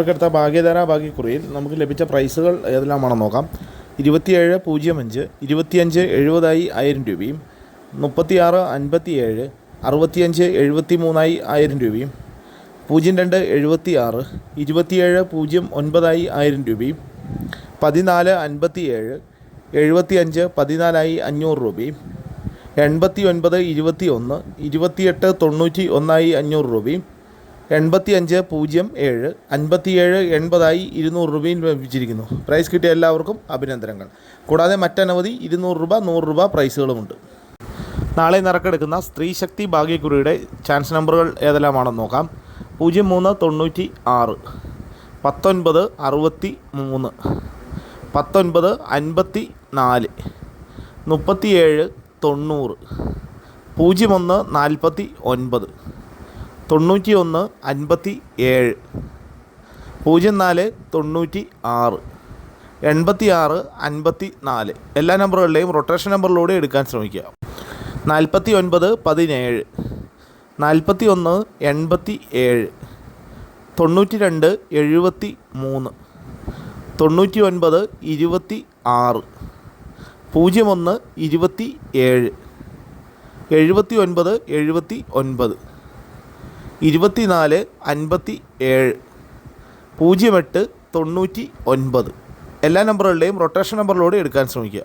നറുക്കെടുത്ത ഭാഗ്യധാര ഭാഗ്യക്കുറിയിൽ നമുക്ക് ലഭിച്ച പ്രൈസുകൾ ഏതെല്ലാമാണെന്ന് നോക്കാം. 27.05 25.70 1000 രൂപയും, 36.57 65.73 1000 രൂപയും, 02.76 27.09 1000 രൂപയും, 14.57 75.14 500 രൂപയും, 89.21 28.91 500 രൂപയും, 85.07 57.80 200 രൂപയും ലഭിച്ചിരിക്കുന്നു. പ്രൈസ് കിട്ടിയ എല്ലാവർക്കും അഭിനന്ദനങ്ങൾ. കൂടാതെ മറ്റനവധി 200 രൂപ 100 രൂപ പ്രൈസുകളുമുണ്ട്. നാളെ നറുക്കെടുക്കുന്ന സ്ത്രീശക്തി ഭാഗ്യക്കുറിയുടെ ചാൻസ് നമ്പറുകൾ ഏതെല്ലാമാണെന്ന് നോക്കാം. 03.96 19.63 19.54 37.90 01.49 91.57 04.96 86.54 എല്ലാ നമ്പറുകളുടെയും റൊട്ടേഷൻ നമ്പറിലൂടെ എടുക്കാൻ ശ്രമിക്കുക. 49.17 41.87 92.73 99.26 01.27 79.79 24.57 08.99 എല്ലാ നമ്പറുകളുടെയും റൊട്ടേഷൻ നമ്പറിലൂടെ എടുക്കാൻ ശ്രമിക്കുക.